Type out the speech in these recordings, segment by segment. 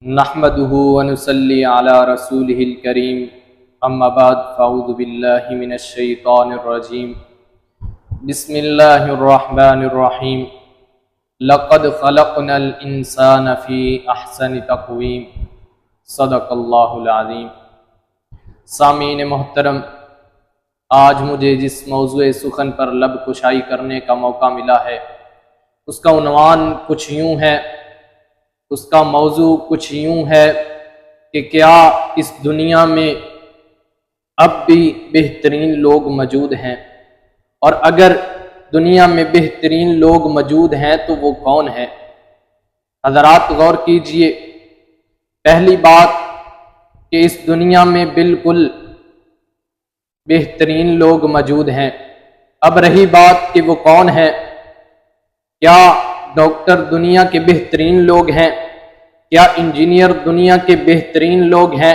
نحمده ونصلي على رسوله الكريم اما بعد فاعوذ بالله من الشيطان الرجيم بسم الله الرحمن الرحيم لقد خلقنا الانسان في احسن تقويم صدق اللہ العظیم۔ سامعین محترم، آج مجھے جس موضوع سخن پر لب کشائی کرنے کا موقع ملا ہے اس کا عنوان کچھ یوں ہے، اس کا موضوع کچھ یوں ہے کہ کیا اس دنیا میں اب بھی بہترین لوگ موجود ہیں، اور اگر دنیا میں بہترین لوگ موجود ہیں تو وہ کون ہیں؟ حضرات غور کیجئے، پہلی بات کہ اس دنیا میں بالکل بہترین لوگ موجود ہیں۔ اب رہی بات کہ وہ کون ہے، کیا ڈاکٹر دنیا کے بہترین لوگ ہیں؟ کیا انجینئر دنیا کے بہترین لوگ ہیں؟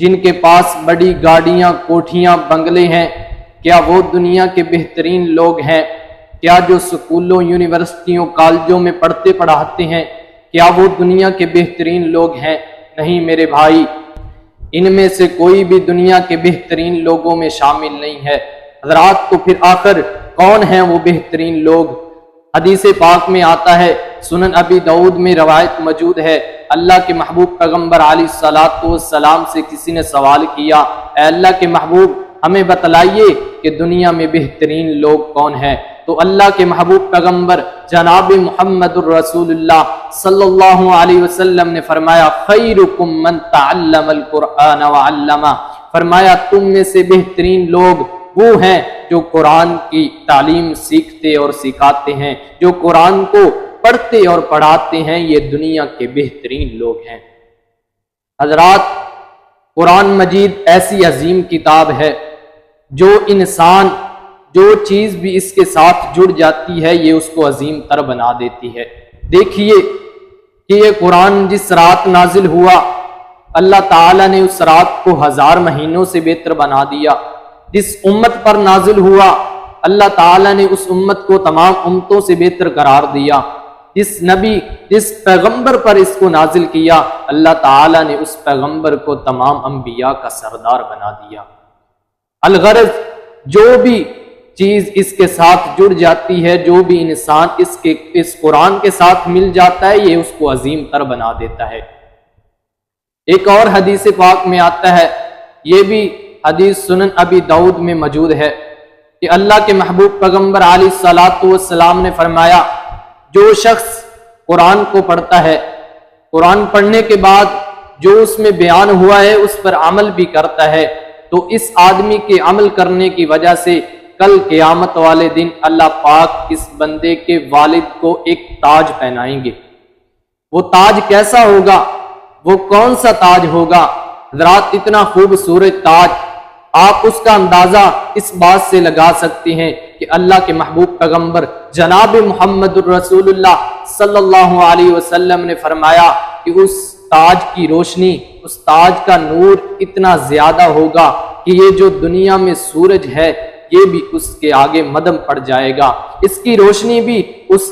جن کے پاس بڑی گاڑیاں، کوٹھیاں، بنگلے ہیں، کیا وہ دنیا کے بہترین لوگ ہیں؟ کیا جو سکولوں، یونیورسٹیوں، کالجوں میں پڑھاتے ہیں، کیا وہ دنیا کے بہترین لوگ ہیں؟ نہیں میرے بھائی، ان میں سے کوئی بھی دنیا کے بہترین لوگوں میں شامل نہیں ہے۔ حضرات تو پھر آخر کون ہیں وہ بہترین لوگ؟ حدیث پاک میں آتا ہے، سنن ابی داؤد میں روایت موجود ہے، اللہ کے محبوب پیغمبر علیہ الصلوۃ والسلام سے کسی نے سوال کیا، اے اللہ کے محبوب ہمیں بتلائیے کہ دنیا میں بہترین لوگ کون ہیں؟ تو اللہ کے محبوب پیغمبر جناب محمد الرسول اللہ صلی اللہ علیہ وسلم نے فرمایا، خیرکم من تعلم القرآن وعلمہ، فرمایا تم میں سے بہترین لوگ وہ ہیں جو قرآن کی تعلیم سیکھتے اور سکھاتے ہیں، جو قرآن کو پڑھتے اور پڑھاتے ہیں، یہ دنیا کے بہترین لوگ ہیں۔ حضرات، قرآن مجید ایسی عظیم کتاب ہے جو انسان جو چیز بھی اس کے ساتھ جڑ جاتی ہے یہ اس کو عظیم تر بنا دیتی ہے۔ دیکھیے کہ یہ قرآن جس رات نازل ہوا، اللہ تعالیٰ نے اس رات کو 1000 مہینوں سے بہتر بنا دیا۔ جس امت پر نازل ہوا، اللہ تعالیٰ نے اس امت کو تمام امتوں سے بہتر قرار دیا۔ جس نبی، جس پیغمبر پر اس کو نازل کیا، اللہ تعالیٰ نے اس پیغمبر کو تمام انبیاء کا سردار بنا دیا۔ الغرض جو بھی چیز اس کے ساتھ جڑ جاتی ہے، جو بھی انسان اس قرآن کے ساتھ مل جاتا ہے، یہ اس کو عظیم تر بنا دیتا ہے۔ ایک اور حدیث پاک میں آتا ہے، یہ بھی حدیث سنن ابی داؤد میں موجود ہے کہ اللہ کے محبوب پیغمبر علیہ الصلوۃ والسلام نے فرمایا، جو شخص قرآن کو پڑھتا ہے، قرآن پڑھنے کے بعد جو اس میں بیان ہوا ہے اس پر عمل بھی کرتا ہے، تو اس آدمی کے عمل کرنے کی وجہ سے کل قیامت والے دن اللہ پاک اس بندے کے والد کو ایک تاج پہنائیں گے۔ وہ تاج کیسا ہوگا؟ وہ کون سا تاج ہوگا؟ حضرات، اتنا خوبصورت تاج، آپ اس کا اندازہ اس بات سے لگا سکتے ہیں کہ اللہ کے محبوب پیغمبر جناب محمد الرسول اللہ صلی اللہ علیہ وسلم نے فرمایا کہ اس تاج کی روشنی، اس تاج کا نور اتنا زیادہ ہوگا کہ یہ جو دنیا میں سورج ہے یہ بھی اس کے آگے مدھم پڑ جائے گا، اس کی روشنی بھی اس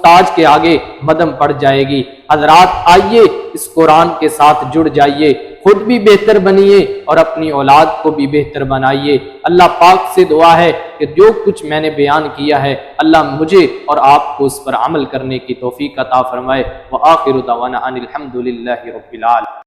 تاج کے آگے مدھم پڑ جائے گی۔ حضرات آئیے اس قرآن کے ساتھ جڑ جائیے، خود بھی بہتر بنیے اور اپنی اولاد کو بھی بہتر بنائیے۔ اللہ پاک سے دعا ہے کہ جو کچھ میں نے بیان کیا ہے اللہ مجھے اور آپ کو اس پر عمل کرنے کی توفیق عطا فرمائے۔ وآخر دعوانا ان الحمد للہ رب العالمین۔